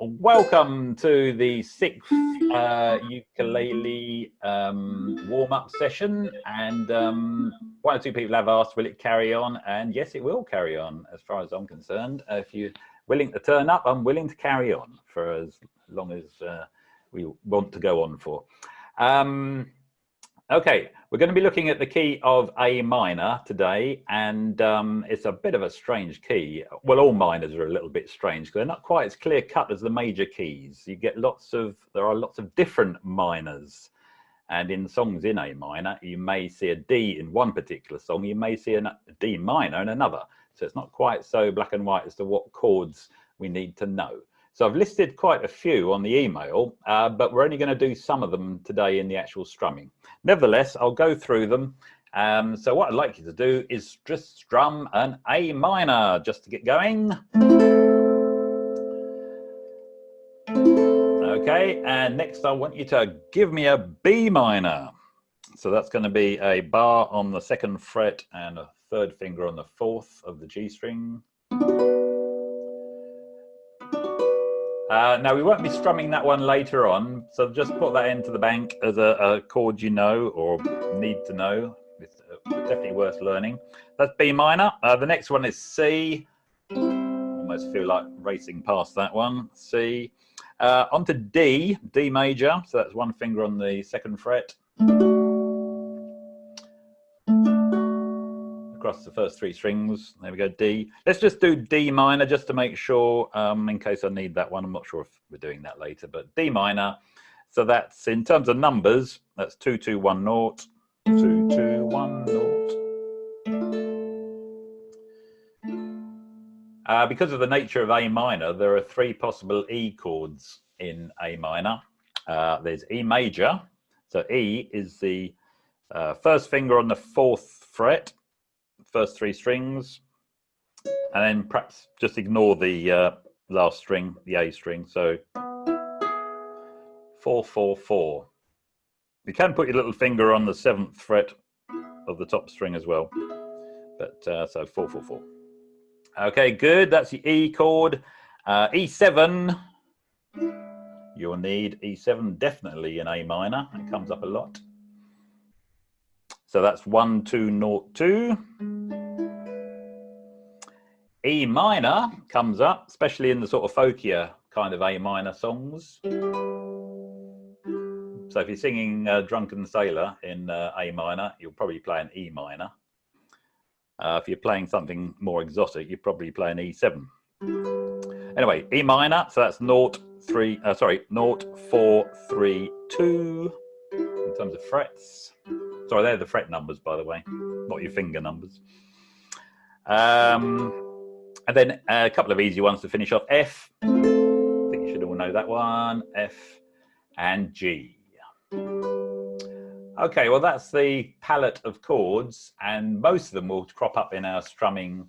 Welcome to the sixth ukulele warm-up session, and one or two people have asked, will it carry on? And yes, it will carry on as far as I'm concerned. If you're willing to turn up, I'm willing to carry on for as long as we want to go on for. Okay, we're going to be looking at the key of A minor today, and it's a bit of a strange key. Well, all minors are a little bit strange because they're not quite as clear cut as the major keys. You get there are lots of different minors, and in songs in A minor, you may see a D in one particular song, you may see a D minor in another. So it's not quite so black and white as to what chords we need to know. So I've listed quite a few on the email, but we're only going to do some of them today in the actual strumming. Nevertheless, I'll go through them. So what I'd like you to do is just strum an A minor just to get going. Okay, and next I want you to give me a B minor. So that's going to be a bar on the 2nd fret and a 3rd finger on the 4th of the G string. Now we won't be strumming that one later on, so just put that into the bank as a chord you know or need to know. It's definitely worth learning. That's B minor. The next one is C. Almost feel like racing past that one. C. Onto D, D major. So that's 1 finger on the 2nd fret. Across the first 3 strings. There we go, D. Let's just do D minor just to make sure, in case I need that one. I'm not sure if we're doing that later, but D minor. So that's, in terms of numbers, that's 2 2 1 0, 2 2 1 0. Because of the nature of A minor, there are 3 possible E chords in A minor. There's E major. So E is the 1st finger on the 4th fret. First 3 strings, and then perhaps just ignore the last string, the A string. So 4 4 4. You can put your little finger on the 7th fret of the top string as well, but so 4 4 4. Okay, good. That's the E chord. E7. You'll need E7 definitely in A minor. It comes up a lot. So that's 1 2 0 2. E minor comes up, especially in the sort of folkier kind of A minor songs. So if you're singing Drunken Sailor in A minor, you'll probably play an E minor. If you're playing something more exotic, you probably play an E7. Anyway, E minor, so that's 0 4 3 2 in terms of frets. Sorry, they're the fret numbers, by the way, not your finger numbers. And then a couple of easy ones to finish off. F, I think you should all know that one. F and G. Okay, well that's the palette of chords, and most of them will crop up in our strumming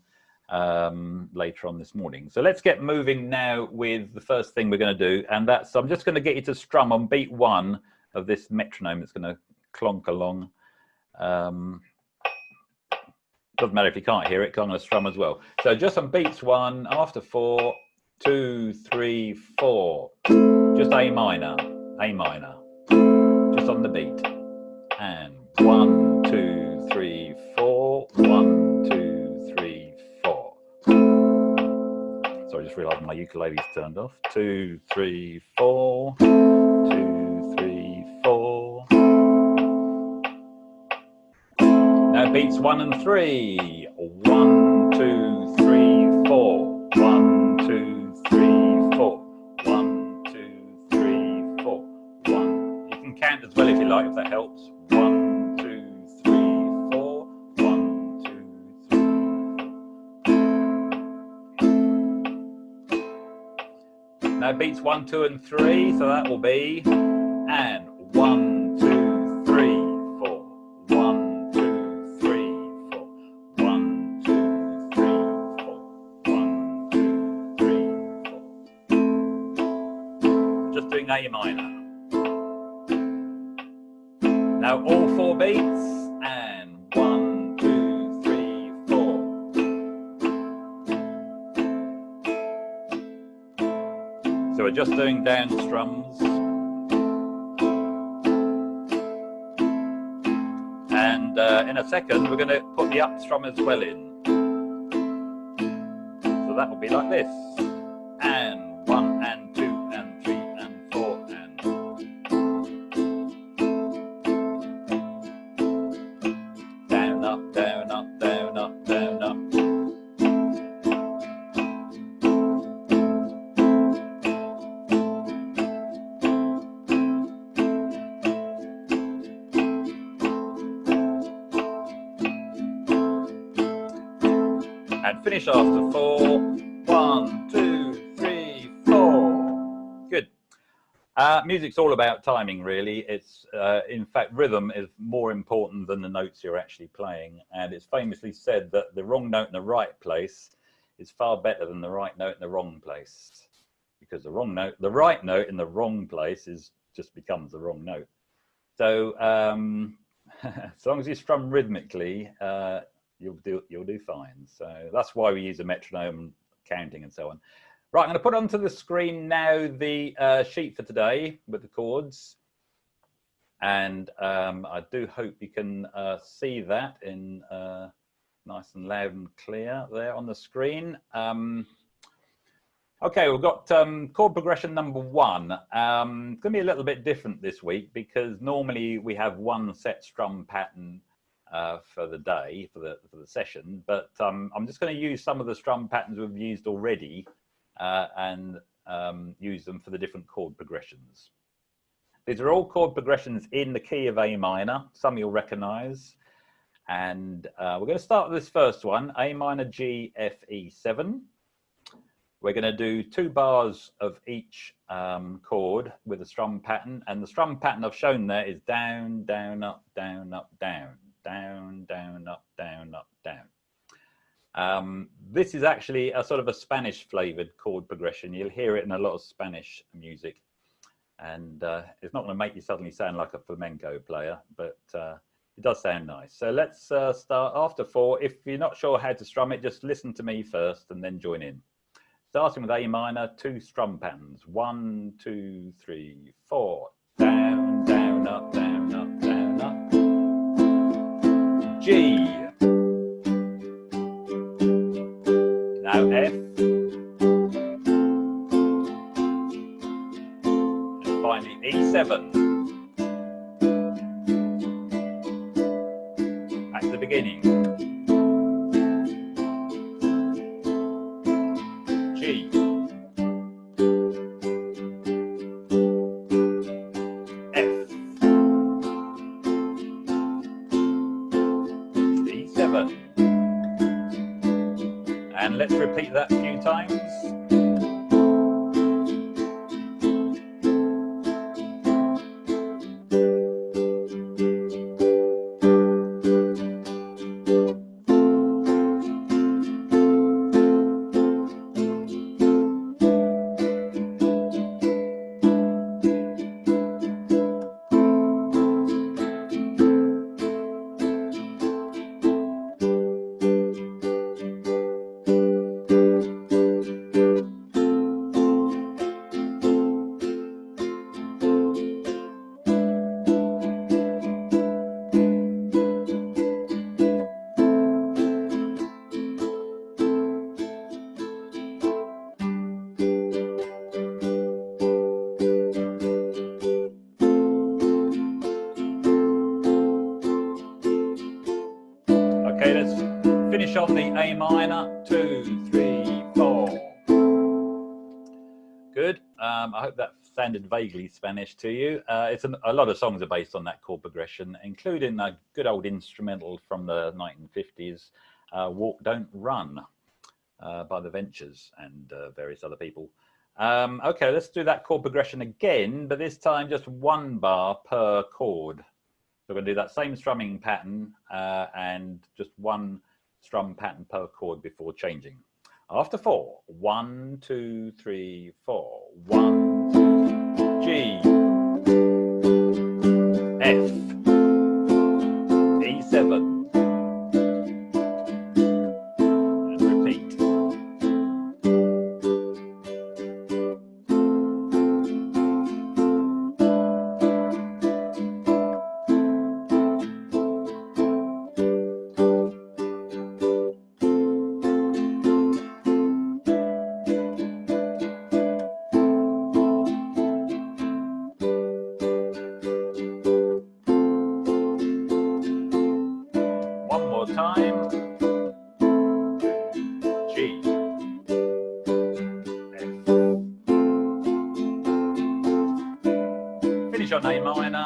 later on this morning. So let's get moving now with the first thing we're going to do, and that's, I'm just going to get you to strum on beat 1 of this metronome that's going to clonk along. Doesn't matter if you can't hear it, I'm going to strum as well. So just on beats 1, after 4, 2, 3, 4. Just A minor, just on the beat. And 1, 2, 3, 4, 1, 2, 3, 4. Sorry, I just realised my ukulele's turned off. 2, 3, 4, 2, 3, 4. Now beats 1 and 3. 1, 2, 3, 4. 1, 2, 3, 4. 1, 2, 3, 4. 1. You can count as well if you like, if that helps. 1, 2, 3, 4. 1, 2, 3. Now beats 1, 2, and 3. So that will be and 1, 2, 3, 4. 1. A minor. Now all 4 beats and 1, 2, 3, 4. So we're just doing down strums. And in a second, we're going to put the up strum as well in. So that will be like this. And 1 and 2 and 3 and 4 and down, up, down, up, down, up, down, up. And finish after 4. 1, 2, 3, 4. Good. Music's all about timing, really. It's in fact, rhythm is more important than the notes you're actually playing. And it's famously said that the wrong note in the right place is far better than the right note in the wrong place, because the right note in the wrong place just becomes the wrong note. So as long as you strum rhythmically, you'll do fine. So that's why we use a metronome, counting and so on. Right, I'm going to put onto the screen now the sheet for today with the chords, and I do hope you can see that in nice and loud and clear there on the screen. Okay, we've got chord progression number 1. It's going to be a little bit different this week, because normally we have one set strum pattern for the day, for the session, but I'm just going to use some of the strum patterns we've used already and use them for the different chord progressions. These are all chord progressions in the key of A minor, some you'll recognize. And we're going to start with this first one, A minor, G, F, E7. We're going to do 2 bars of each chord with a strum pattern, and the strum pattern I've shown there is down, down, up, down, up, down, down, down, up, down, up, down. This is actually a sort of a Spanish flavored chord progression. You'll hear it in a lot of Spanish music, and it's not going to make you suddenly sound like a flamenco player, but it does sound nice. So let's start after 4. If you're not sure how to strum it, just listen to me first and then join in. Starting with A minor, 2 strum patterns. 1, 2, 3, 4. Down, down, up, down, up, down, up. G. Now F. And finally E7. Back to the beginning. G. F. E7. And let's repeat that a few times. Okay, let's finish on the A minor. 2, 3, 4. Good. I hope that sounded vaguely Spanish to you. A lot of songs are based on that chord progression, including a good old instrumental from the 1950s, Walk, Don't Run, by the Ventures and various other people. Okay, let's do that chord progression again, but this time just 1 bar per chord. So we're going to do that same strumming pattern and just 1 strum pattern per chord before changing. After 4, 1, 2, 3, 4. 1, 2, G, F, E7, and repeat. finish on A minor.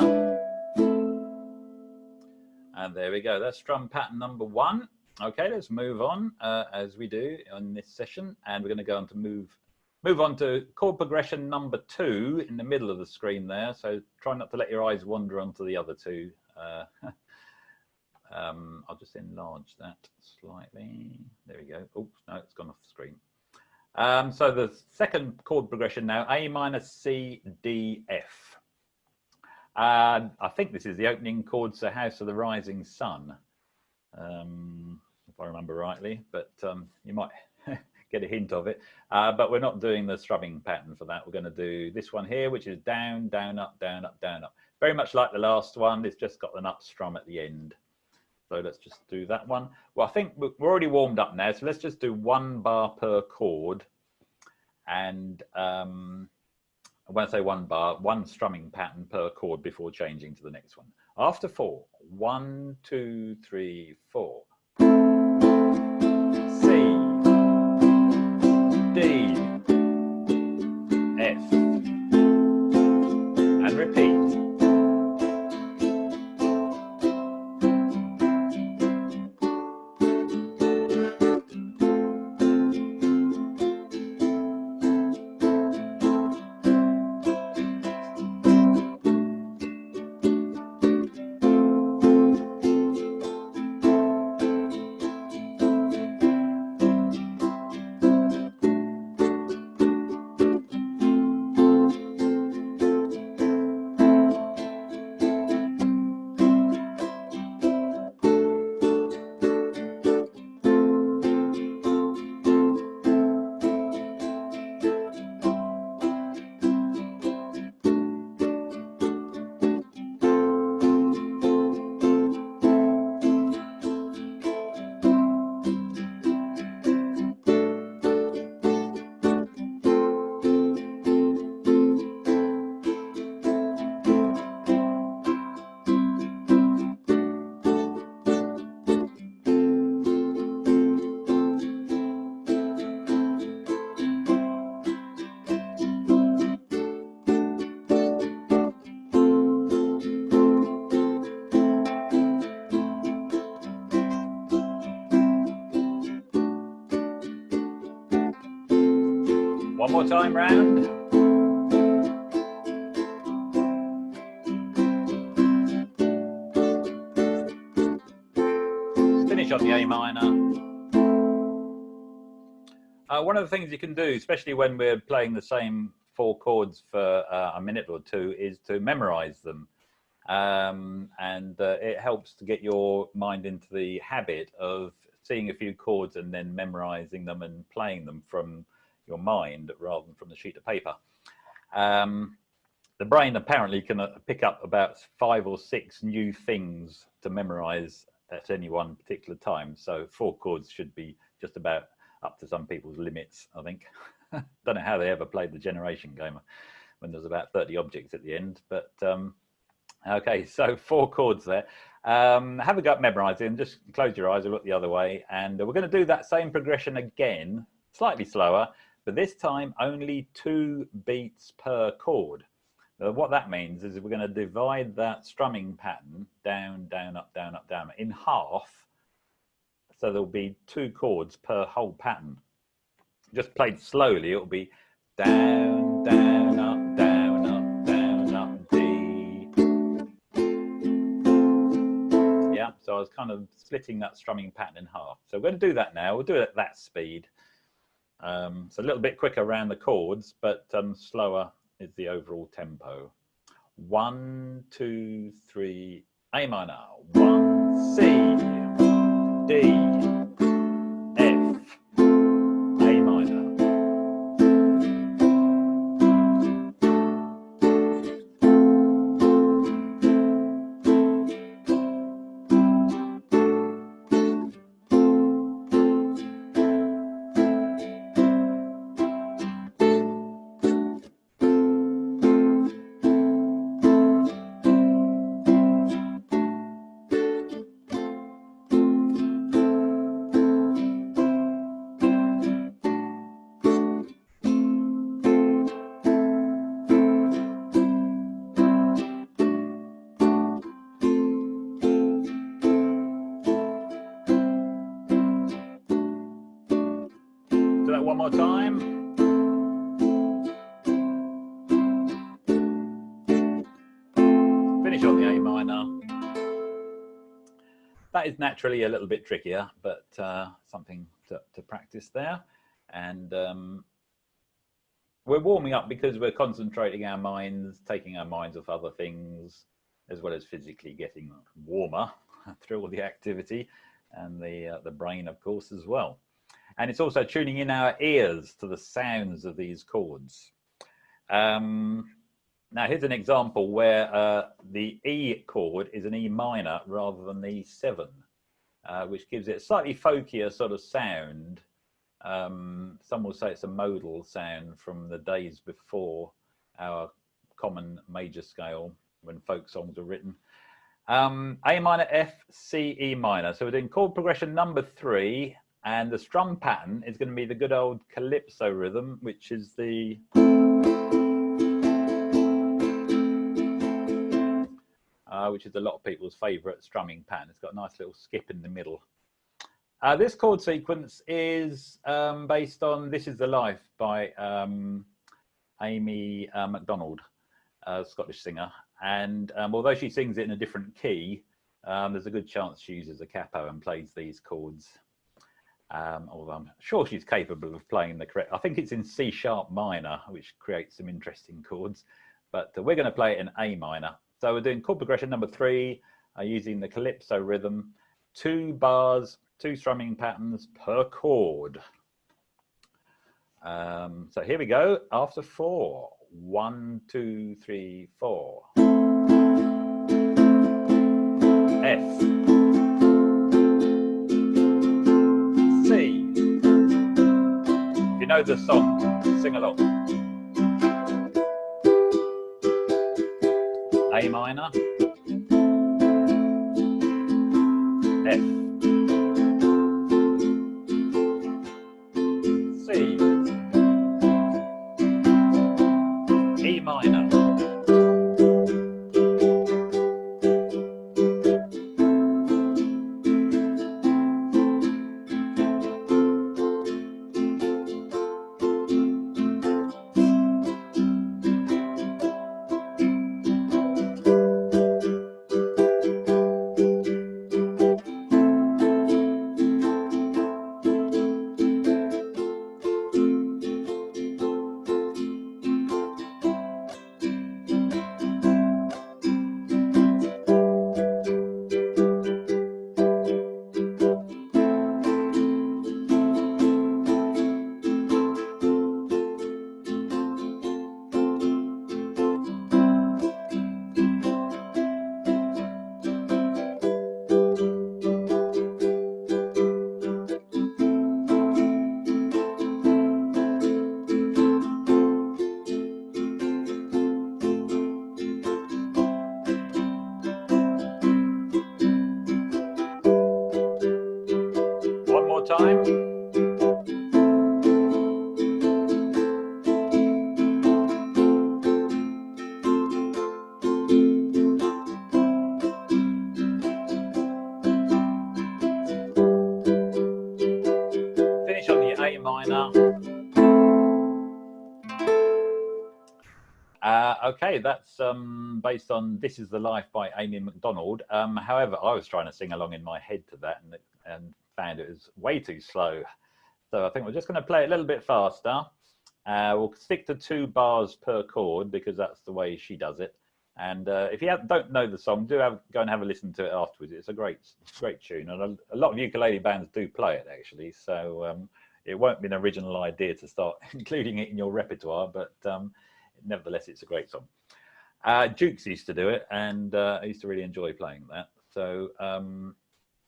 And there we go, that's strum pattern number 1. Okay, let's move on as we do on this session, and we're going to go on to move on to chord progression number 2 in the middle of the screen there. So try not to let your eyes wander onto the other two. I'll just enlarge that slightly. There we go. Oops, no, it's gone off the screen. So the second chord progression now, A minor, C, D, F. I think this is the opening chords to House of the Rising Sun, if I remember rightly, but you might get a hint of it. But we're not doing the strumming pattern for that. We're going to do this one here, which is down, down, up, down, up, down, up. Very much like the last one, it's just got an up strum at the end. So let's just do that one. Well, I think we're already warmed up now, so let's just do 1 bar per chord. And when I say 1 bar, 1 strumming pattern per chord before changing to the next one. After 4, 1, 2, 3, 4. C, D, F, and repeat. One more time round. Finish on the A minor. One of the things you can do, especially when we're playing the same 4 chords for a minute or 2, is to memorize them. It helps to get your mind into the habit of seeing a few chords and then memorizing them and playing them from your mind rather than from the sheet of paper. The brain apparently can pick up about 5 or 6 new things to memorize at any one particular time. So 4 chords should be just about up to some people's limits, I think. Don't know how they ever played the generation game when there's about 30 objects at the end, but okay, so 4 chords there. Have a go at memorizing, just close your eyes and look the other way, and we're going to do that same progression again, slightly slower, but this time only 2 beats per chord. What that means is we're going to divide that strumming pattern down, down, up, down, up, down in half. So there'll be 2 chords per whole pattern. Just played slowly, it'll be down, down, up, down, up, down, up, D. Yeah, so I was kind of splitting that strumming pattern in half. So we're going to do that now. We'll do it at that speed. So a little bit quicker around the chords, but slower is the overall tempo. 1, 2, 3, A minor. 1, C, D, F, A minor. One more time. Finish on the A minor. That is naturally a little bit trickier, but something to practice there. And we're warming up because we're concentrating our minds, taking our minds off other things, as well as physically getting warmer through all the activity, and the brain, of course, as well. And it's also tuning in our ears to the sounds of these chords. Now, here's an example where the E chord is an E minor rather than the E7, which gives it a slightly folkier sort of sound. Some will say it's a modal sound from the days before our common major scale when folk songs were written. A minor, F, C, E minor. So we're doing chord progression number 3, and the strum pattern is going to be the good old calypso rhythm, which is the which is a lot of people's favorite strumming pattern. It's got a nice little skip in the middle. This chord sequence is based on This Is the Life by Amy MacDonald, a Scottish singer. And although she sings it in a different key, there's a good chance she uses a capo and plays these chords. Although I'm sure she's capable of playing the correct, I think it's in C sharp minor, which creates some interesting chords, but we're going to play it in A minor. So we're doing chord progression number 3, using the calypso rhythm, 2 bars, 2 strumming patterns per chord. So here we go, after 4. 1, 2, 3, 4. F. C. If you know the song, sing along. A minor. F. C. E minor. Time. Finish on the A minor. Okay, that's based on This Is the Life by Amy MacDonald. However, I was trying to sing along in my head to that and found it was way too slow. So I think we're just going to play it a little bit faster. We'll stick to 2 bars per chord because that's the way she does it. And if you don't know the song, go and have a listen to it afterwards. It's a great tune, and a lot of ukulele bands do play it actually. So it won't be an original idea to start including it in your repertoire, but nevertheless, it's a great song. Jukes used to do it, and I used to really enjoy playing that. So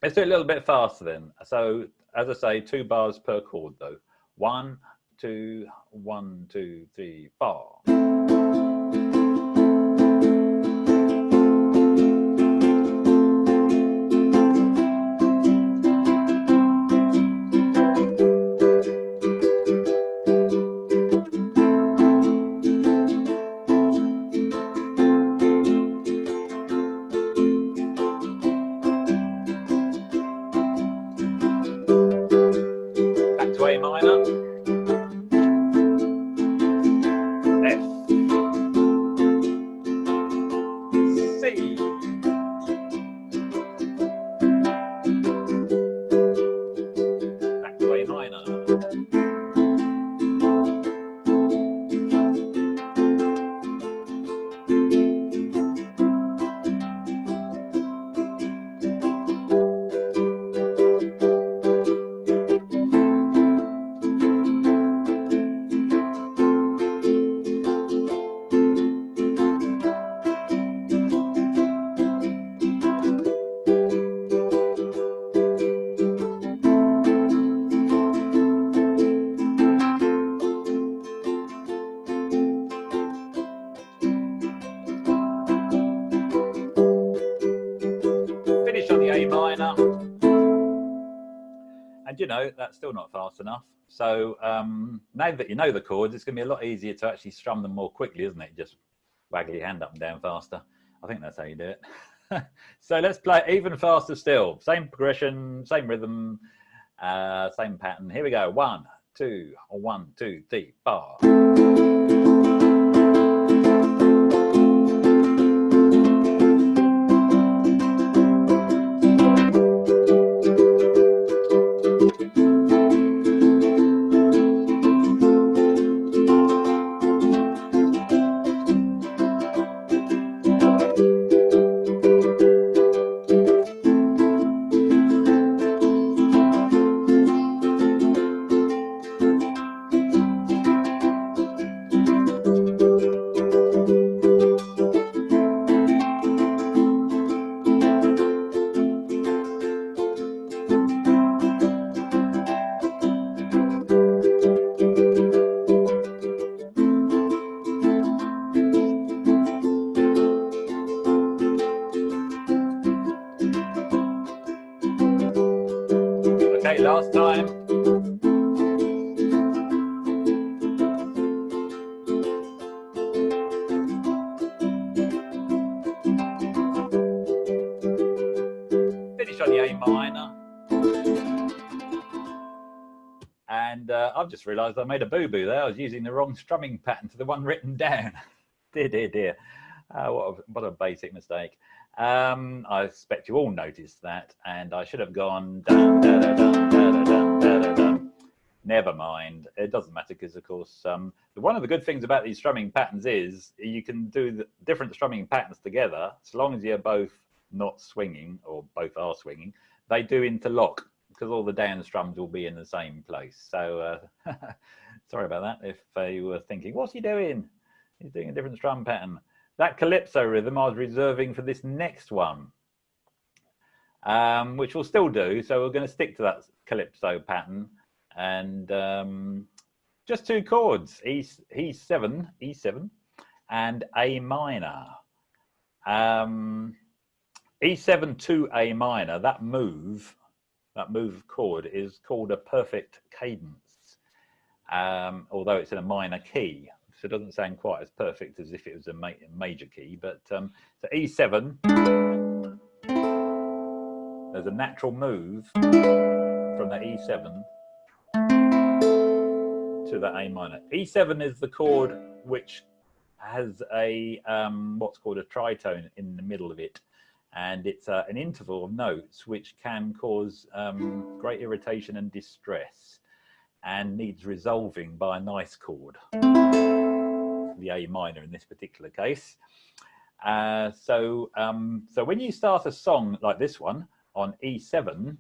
let's do it a little bit faster then. So as I say, 2 bars per chord though. 1, 2, 1, 2, 3, 4. Back to A minor. minor. And you know, that's still not fast enough. So now that you know the chords, it's going to be a lot easier to actually strum them more quickly, isn't it? Just waggle your hand up and down faster. I think that's how you do it. So let's play even faster still. Same progression, same rhythm, same pattern. Here we go. 1, 2, 1, 2, 3, 4. Okay, last time. Finish on the A minor. And I've just realised I made a boo-boo there. I was using the wrong strumming pattern to the one written down. Dear, dear, dear. What a basic mistake. I expect you all noticed that, and I should have gone dun, da, da, dun, da, da, dun, da, da, dun. Never mind. It doesn't matter because, of course, one of the good things about these strumming patterns is you can do the different strumming patterns together, as long as you're both not swinging, or both are swinging. They do interlock, because all the down strums will be in the same place. So sorry about that if you were thinking, what's he doing? He's doing a different strum pattern. That calypso rhythm I was reserving for this next one, which we'll still do. So we're going to stick to that calypso pattern. And just 2 chords, E7, and A minor. E7 to A minor, that move of chord is called a perfect cadence, although it's in a minor key. So it doesn't sound quite as perfect as if it was a major key. But so E7, there's a natural move from the E7 to the A minor. E7 is the chord which has a what's called a tritone in the middle of it. And it's an interval of notes which can cause great irritation and distress, and needs resolving by a nice chord, the A minor in this particular case. So when you start a song like this one on E7,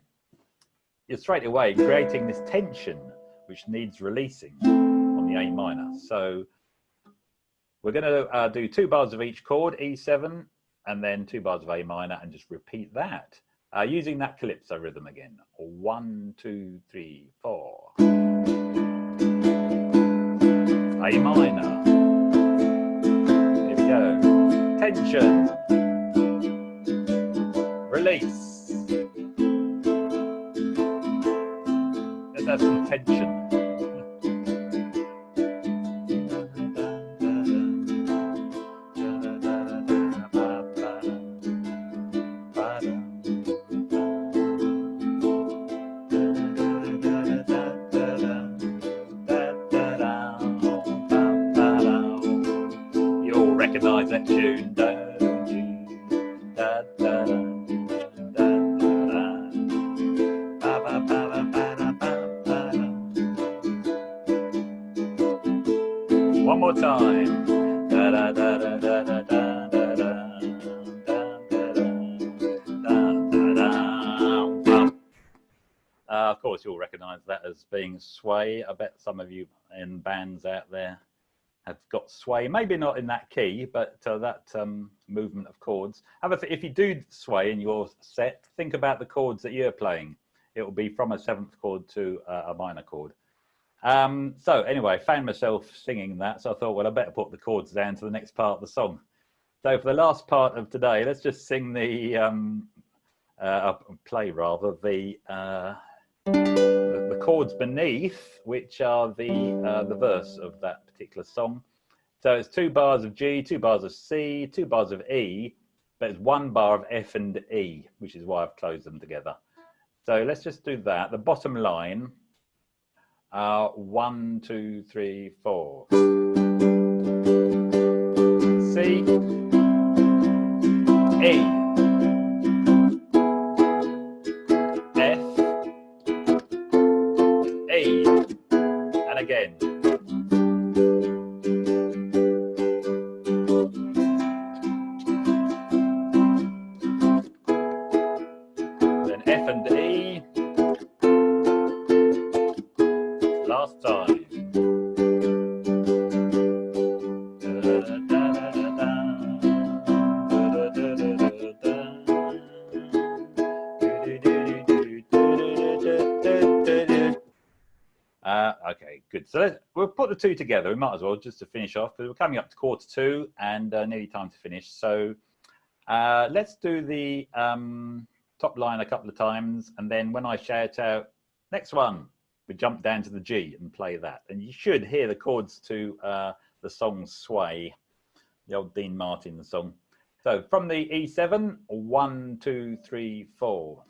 you're straight away creating this tension which needs releasing on the A minor. So we're going to do 2 bars of each chord, E7, and then 2 bars of A minor, and just repeat that using that calypso rhythm again. 1, 2, 3, 4. A minor. Here we go. Tension. Release. Let's have some tension. Recognize that tune, don't you? Da, da, da, da, da, da. Ba, ba, ba, ba, ba, ba, ba, ba. One more time. Da, da, da, da, da, da, da, da, da. Of course, you'll recognize that as being sway. I bet some of you in bands out there have got sway, maybe not in that key, but that movement of chords. If you do sway in your set, think about the chords that you're playing. It will be from a 7th chord to a minor chord. So anyway, found myself singing that, so I thought, well, I better put the chords down to the next part of the song. So for the last part of today, let's just sing the play rather the chords beneath, which are the verse of that particular song. So it's 2 bars of G, 2 bars of C, 2 bars of E, but it's 1 bar of F and E, which is why I've closed them together. So let's just do that. The bottom line, 1, 2, 3, 4. C, E, F, E, and again. Then F and E, last time. Okay, good. So we'll put the 2 together. We might as well, just to finish off, because we're coming up to 1:45 and nearly time to finish. So let's do the top line a couple of times, and then when I shout out next one, we jump down to the G and play that. And you should hear the chords to the song Sway, the old Dean Martin song. So from the E7, 1, 2, 3, 4.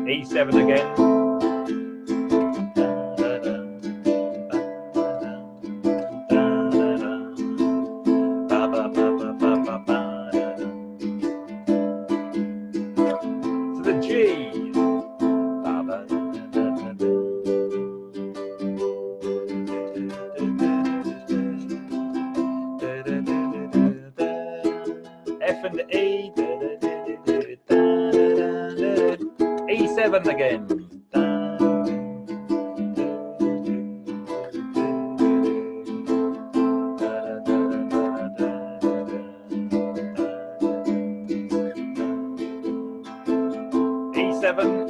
E7 again. To the G. F and E. E7 again. E7.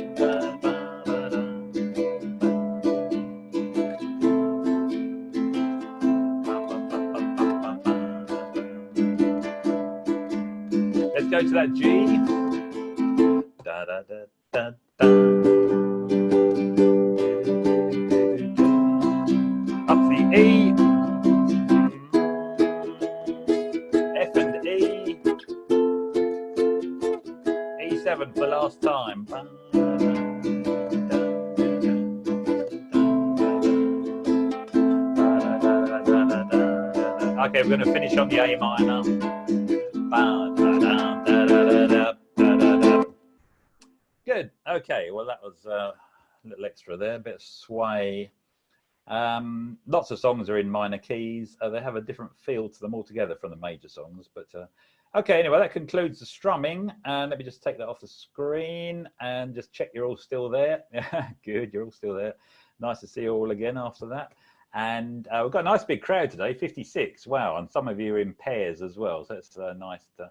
Let's go to that G. Da, da, da, da, da. Up to the E. F and E. E7 for the last time. Okay, we're going to finish on the A minor. Good. Okay. Well, that was a little extra there. A bit of sway. Lots of songs are in minor keys. They have a different feel to them altogether from the major songs. But okay. Anyway, that concludes the strumming. And let me just take that off the screen and just check you're all still there. Good. You're all still there. Nice to see you all again after that. And we've got a nice big crowd today, 56. Wow. And some of you are in pairs as well. So it's nice to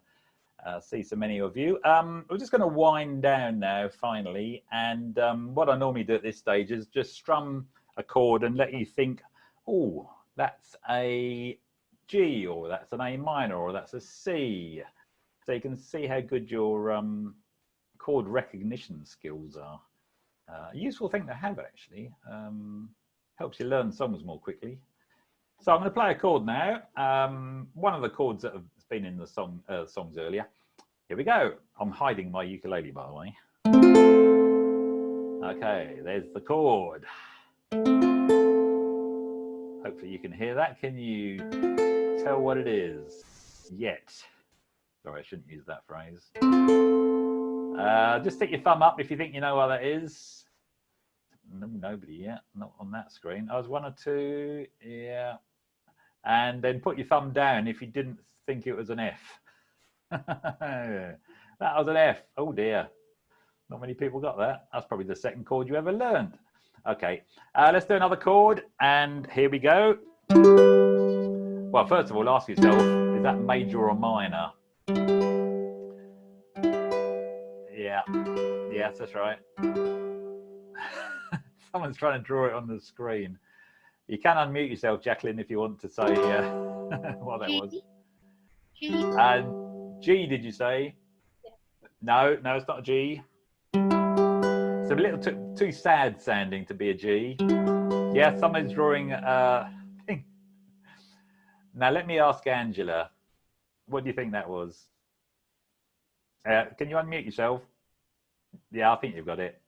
see so many of you. We're just going to wind down now, finally. And what I normally do at this stage is just strum a chord and let you think, oh, that's a G, or that's an A minor, or that's a C. So you can see how good your chord recognition skills are. A useful thing to have, actually. Helps you learn songs more quickly. So I'm going to play a chord now. One of the chords that have been in the songs earlier. Here we go. I'm hiding my ukulele, by the way. Okay, there's the chord. Hopefully you can hear that. Can you tell what it is? Yet. Sorry, I shouldn't use that phrase. Just stick your thumb up if you think you know what that is. No, nobody yet, not on that screen. I was 1 or 2, yeah. And then put your thumb down if you didn't think it was an F. That was an F. Oh dear. Not many people got that. That's probably the second chord you ever learned. Okay, let's do another chord, and here we go. Well, first of all, ask yourself, is that major or minor? Yeah, yes, that's right. Someone's trying to draw it on the screen. You can unmute yourself, Jacqueline, if you want to say what that was. G, did you say? No, no, it's not a G. It's a little too sad sounding to be a G. Yeah, someone's drawing a thing. Now, let me ask Angela, what do you think that was? Can you unmute yourself? Yeah, I think you've got it.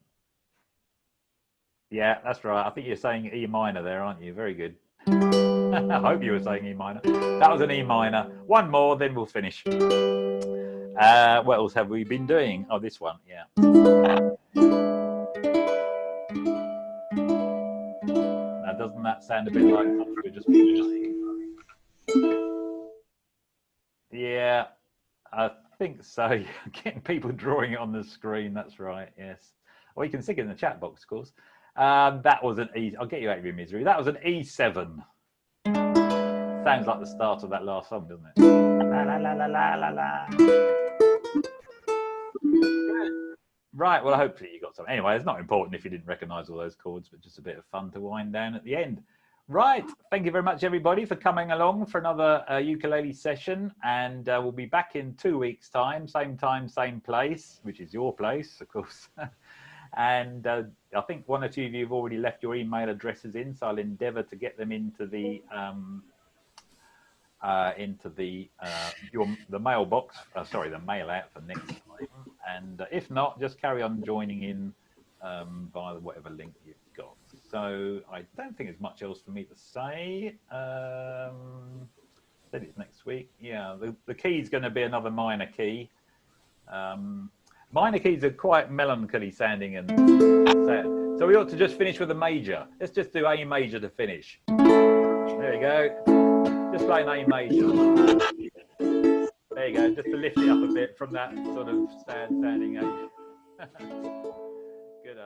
Yeah, that's right. I think you're saying E minor there, aren't you? Very good. I hope you were saying E minor. That was an E minor. One more, then we'll finish. What else have we been doing? Oh, this one, yeah. Now, doesn't that sound a bit like we're just playing? Yeah, I think so. Getting people drawing it on the screen, that's right, yes. Or you can stick it in the chat box, of course. That was an E. I'll get you out of your misery. That was an E7. Sounds like the start of that last song, doesn't it? La, la, la, la, la, la, la. Right, well, hopefully you got some. Anyway, it's not important if you didn't recognize all those chords, but just a bit of fun to wind down at the end. Right, thank you very much, everybody, for coming along for another ukulele session. And we'll be back in 2 weeks' time, same place, which is your place, of course. And I think one or two of you have already left your email addresses in, so I'll endeavour to get them into the mailbox. Sorry, the mail out for next time. And if not, just carry on joining in via whatever link you've got. So I don't think there's much else for me to say. Said it's next week. Yeah, the key is going to be another minor key. Minor keys are quite melancholy sounding and sad. So we ought to just finish with a major. Let's just do A major to finish. There you go. Just play an A major. There you go. Just to lift it up a bit from that sort of sad sounding A. Good.